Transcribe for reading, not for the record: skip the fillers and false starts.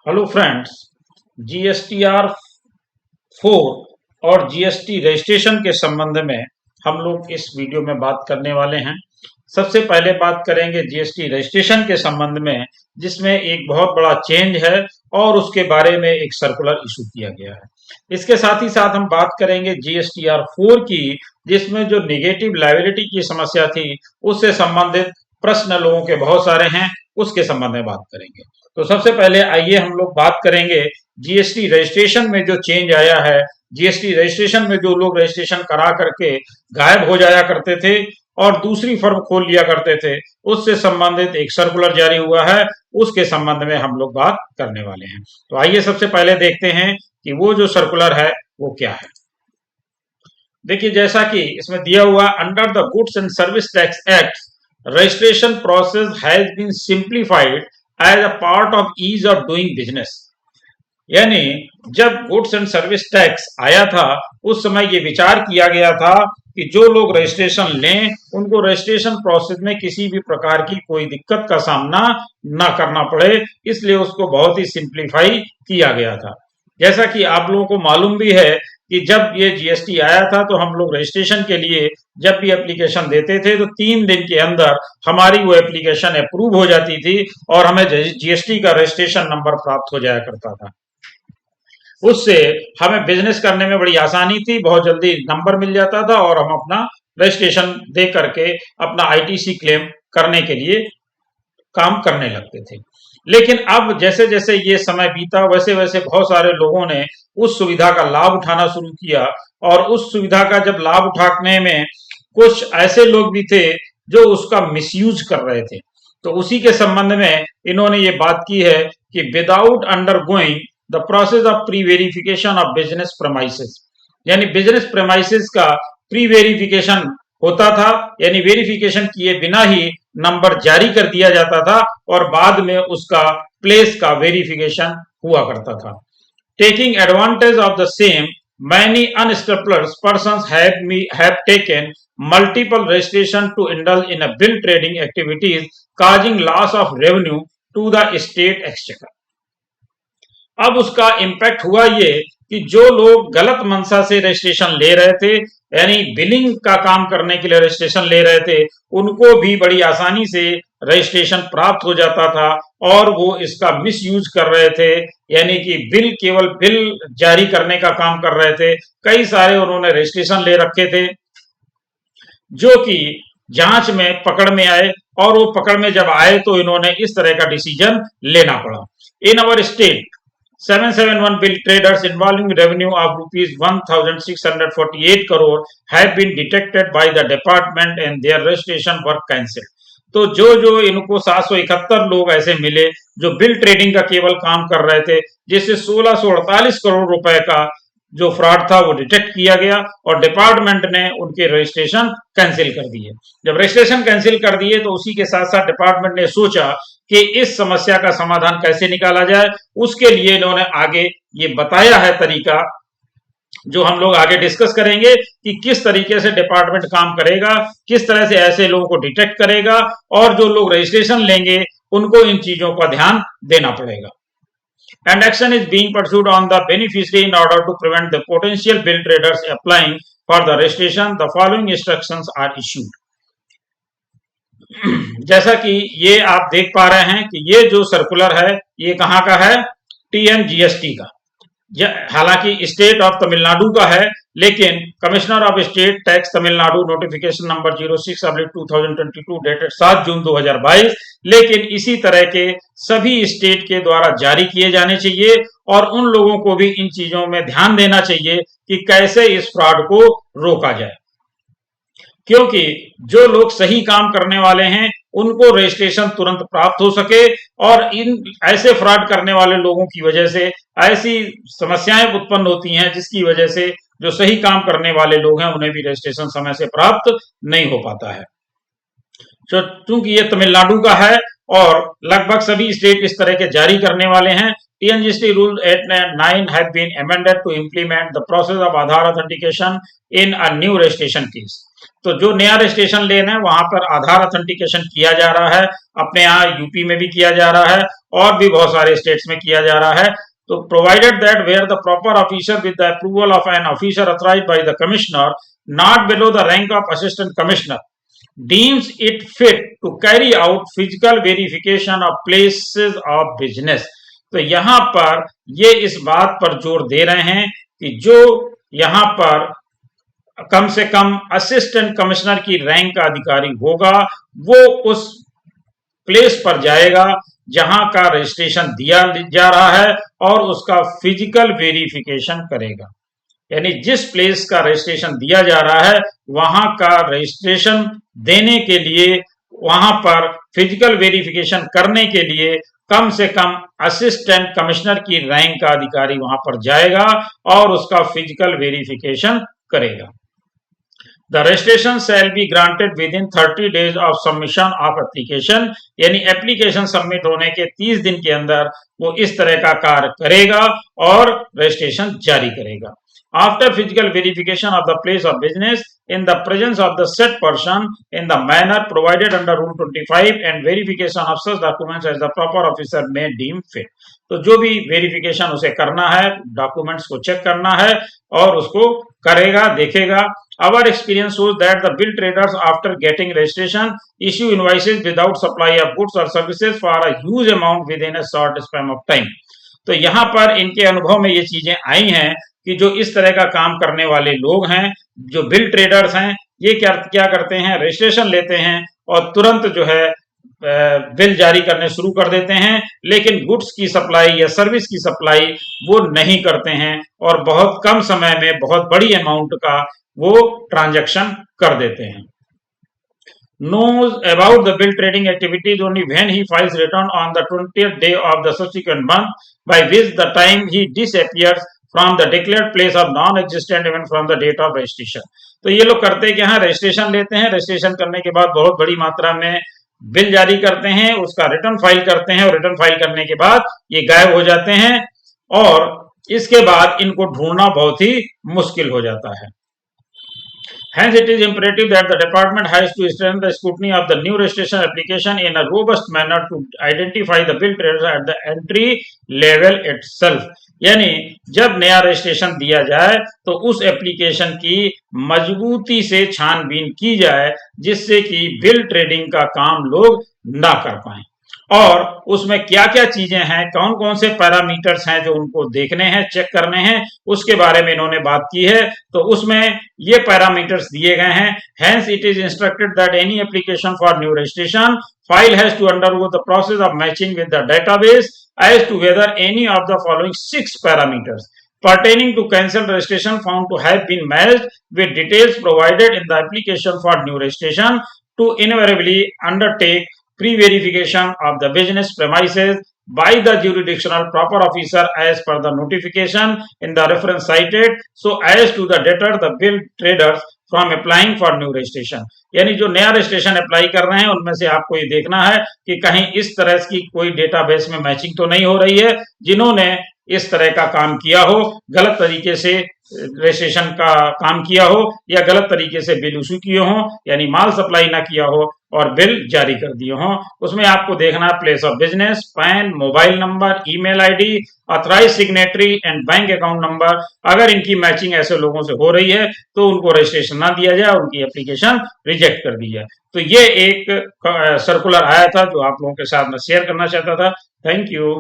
Hello friends, GSTR 4 और GST registration के संबंध में हम लोग इस वीडियो में बात करने वाले हैं। सबसे पहले बात करेंगे जीएसटी रजिस्ट्रेशन के संबंध में, जिसमें एक बहुत बड़ा चेंज है और उसके बारे में एक सर्कुलर इशू किया गया है। इसके साथ ही साथ हम बात करेंगे जीएसटीआर 4 की, जिसमें जो निगेटिव लायबिलिटी की समस्या थी उससे संबंधित प्रश्न लोगों के बहुत सारे हैं, उसके संबंध में बात करेंगे। तो सबसे पहले आइए हम लोग बात करेंगे जीएसटी रजिस्ट्रेशन में जो चेंज आया है। जीएसटी रजिस्ट्रेशन में जो लोग रजिस्ट्रेशन करा करके गायब हो जाया करते थे और दूसरी फर्म खोल लिया करते थे, उससे संबंधित एक सर्कुलर जारी हुआ है, उसके संबंध में हम लोग बात करने वाले हैं। तो आइए सबसे पहले देखते हैं कि वो जो सर्कुलर है वो क्या है। देखिए, जैसा कि इसमें दिया हुआ, under the goods and service tax act registration process has been simplified as a part of ease of doing business. यानी जब गुड्स एंड सर्विस टैक्स आया था उस समय ये विचार किया गया था कि जो लोग रजिस्ट्रेशन लें उनको रजिस्ट्रेशन प्रोसेस में किसी भी प्रकार की कोई दिक्कत का सामना ना करना पड़े, इसलिए उसको बहुत ही सिंप्लीफाई किया गया था। जैसा कि आप लोगों को मालूम भी है कि जब ये जीएसटी आया था तो हम लोग रजिस्ट्रेशन के लिए जब भी एप्लीकेशन देते थे तो 3 दिन के अंदर हमारी वो एप्लीकेशन अप्रूव हो जाती थी और हमें जीएसटी का रजिस्ट्रेशन नंबर प्राप्त हो जाया करता था। उससे हमें बिजनेस करने में बड़ी आसानी थी, बहुत जल्दी नंबर मिल जाता था और हम अपना रजिस्ट्रेशन दे करके अपना आईटीसी क्लेम करने के लिए काम करने लगते थे। लेकिन अब जैसे जैसे ये समय बीता वैसे वैसे बहुत सारे लोगों ने उस सुविधा का लाभ उठाना शुरू किया और उस सुविधा का जब लाभ उठाने में कुछ ऐसे लोग भी थे जो उसका मिसयूज कर रहे थे। तो उसी के संबंध में इन्होंने ये बात की है कि without undergoing the process of pre verification of business premises, यानी बिजनेस प्रेमाइसेस का प्री वेरिफिकेशन होता था, यानी वेरिफिकेशन किए बिना ही नंबर जारी कर दिया जाता था और बाद में उसका प्लेस का वेरिफिकेशन हुआ करता था। Taking advantage of the same, many unscrupulous persons have taken multiple registration to indulge in a bill trading activities, causing loss of revenue to the state exchequer. अब उसका इम्पैक्ट हुआ ये कि जो लोग गलत मंशा से रजिस्ट्रेशन ले रहे थे, यानी बिलिंग का काम करने के लिए रजिस्ट्रेशन ले रहे थे, उनको भी बड़ी आसानी से रजिस्ट्रेशन प्राप्त हो जाता था और वो इसका मिसयूज कर रहे थे, यानी कि केवल बिल जारी करने का काम कर रहे थे। कई सारे उन्होंने रजिस्ट्रेशन ले रखे थे जो कि जांच में पकड़ में आए और वो पकड़ में जब आए तो इन्होंने इस तरह का डिसीजन लेना पड़ा। इन अवर state 771 bill traders involving revenue of rupees 1,648 crore have been detected by the department and their registration were cancelled. तो जो इनको 771 लोग ऐसे मिले जो बिल ट्रेडिंग का केवल काम कर रहे थे, जिससे 1648 करोड़ रुपए का जो फ्रॉड था वो डिटेक्ट किया गया और डिपार्टमेंट ने उनके रजिस्ट्रेशन कैंसिल कर दिए। जब रजिस्ट्रेशन कैंसिल कर दिए तो उसी के साथ साथ डिपार्टमेंट ने सोचा कि इस समस्या का समाधान कैसे निकाला जाए। उसके लिए इन्होंने आगे ये बताया है तरीका, जो हम लोग आगे डिस्कस करेंगे कि किस तरीके से डिपार्टमेंट काम करेगा, किस तरह से ऐसे लोगों को डिटेक्ट करेगा और जो लोग रजिस्ट्रेशन लेंगे उनको इन चीजों का ध्यान देना पड़ेगा। And action is being pursued on the beneficiary in order to prevent the potential bill traders applying for the registration. The following instructions are issued. जैसा कि ये आप देख पा रहे हैं कि ये जो सर्कुलर है ये कहाँ का है, टीएनजीएसटी का। हालांकि स्टेट ऑफ तमिलनाडु का है, लेकिन commissioner of state tax Tamil Nadu notification number 06/2022 dated 7 जून 2022, लेकिन इसी तरह के सभी स्टेट के द्वारा जारी किए जाने चाहिए और उन लोगों को भी इन चीजों में ध्यान देना चाहिए कि कैसे इस फ्रॉड को रोका जाए, क्योंकि जो लोग सही काम करने वाले हैं उनको रजिस्ट्रेशन तुरंत प्राप्त हो सके और इन ऐसे फ्रॉड करने वाले लोगों की वजह से ऐसी समस्याएं उत्पन्न होती हैं जिसकी वजह से जो सही काम करने वाले लोग हैं उन्हें भी रजिस्ट्रेशन समय से प्राप्त नहीं हो पाता है। तो चूंकि ये तमिलनाडु का है और लगभग सभी स्टेट इस तरह के जारी करने वाले हैं, TNGST Rule 809 have been amended to implement the process of Aadhaar authentication in a new registration case. तो जो नया रजिस्ट्रेशन लेना है वहां पर आधार ऑथेंटिकेशन किया जा रहा है, अपने यहाँ यूपी में भी किया जा रहा है और भी बहुत सारे स्टेट्स में किया जा रहा है। तो provided that where the proper officer with the approval of an officer authorised by the commissioner not below the rank of assistant commissioner deems it fit to carry out physical verification of places of business। तो यहां पर ये इस बात पर जोर दे रहे हैं कि जो यहां पर कम से कम असिस्टेंट कमिश्नर की रैंक का अधिकारी होगा वो उस प्लेस पर जाएगा जहां का रजिस्ट्रेशन दिया जा रहा है और उसका फिजिकल वेरिफिकेशन करेगा। यानी जिस प्लेस का रजिस्ट्रेशन दिया जा रहा है वहां का रजिस्ट्रेशन देने के लिए वहां पर फिजिकल वेरिफिकेशन करने के लिए कम से कम असिस्टेंट कमिश्नर की रैंक का अधिकारी वहां पर जाएगा और उसका फिजिकल वेरिफिकेशन करेगा। The registration shall be granted within 30 days of submission of application। यानी एप्लीकेशन सबमिट होने के 30 दिन के अंदर वो इस तरह का कार्य करेगा और रजिस्ट्रेशन जारी करेगा। After physical verification of the place of business in the presence of the said person in the manner provided under Rule 25 and verification of such documents as the proper officer may deem fit। तो जो भी verification उसे करना है, documents को check करना है और उसको करेगा, देखेगा। Our experience shows that the bill traders after getting registration issue invoices without supply of goods or services for a huge amount within a short span of time। तो यहाँ पर इनके अनुभव में ये चीजें आई हैं कि जो इस तरह का काम करने वाले लोग हैं, जो बिल ट्रेडर्स हैं, ये क्या करते हैं, रजिस्ट्रेशन लेते हैं और तुरंत जो है बिल जारी करने शुरू कर देते हैं, लेकिन गुड्स की सप्लाई या सर्विस की सप्लाई वो नहीं करते हैं और बहुत कम समय में बहुत बड़ी अमाउंट का वो ट्रांजैक्शन कर देते हैं। Knows about the bill trading activities only when he files return on the 20th day of the subsequent month, by which the time he disappears from the declared place of non-existent even from the date of registration। तो ये लोग करते क्या है, registration लेते हैं, registration करने के बाद बहुत बड़ी मात्रा में बिल जारी करते हैं, उसका रिटर्न फाइल करते हैं और रिटर्न फाइल करने के बाद ये गायब हो जाते हैं और इसके बाद इनको ढूंढना बहुत ही मुश्किल हो जाता है। Hence, it is imperative that the department has to strengthen the scrutiny of the new registration application in a robust manner to identify the bill traders at the entry level itself। यानी जब नया registration दिया जाए तो उस application की मजबूती से छानबीन की जाए जिससे कि बिल ट्रेडिंग का काम लोग ना कर पाएं और उसमें क्या क्या चीजें हैं, कौन कौन से पैरामीटर्स हैं जो उनको देखने हैं, चेक करने हैं, उसके बारे में इन्होंने बात की है। तो उसमें ये पैरामीटर्स दिए गए हैं। Hence it is instructed that any application for new registration file has to undergo the process of matching with the database as to whether any of the following 6 parameters pertaining to cancelled registration found to have been matched with details provided in the application for new registration to invariably undertake pre-verification of the business premises by the jurisdictional proper officer as per the notification in the reference cited, so as to the deter the bill traders from applying for new registration। यानी जो नया registration apply कर रहे हैं उनमें से आपको ये देखना है कि कहीं इस तरह की कोई डेटाबेस में मैचिंग तो नहीं हो रही है, जिन्होंने इस तरह का काम किया हो, गलत तरीके से रजिस्ट्रेशन का काम किया हो या गलत तरीके से बिल इशू किए हो, यानी माल सप्लाई ना किया हो और बिल जारी कर दिए हों। उसमें आपको देखना place of business, PAN, mobile number, email ID, authorise signatory and bank account number. अगर इनकी मैचिंग ऐसे लोगों से हो रही है तो उनको रजिस्ट्रेशन ना दिया जाए, उनकी एप्लीकेशन रिजेक्ट कर दी जाए। तो ये एक सर्कुलर आया था जो आप लोगों के साथ मैं शेयर करना चाहता था। Thank you.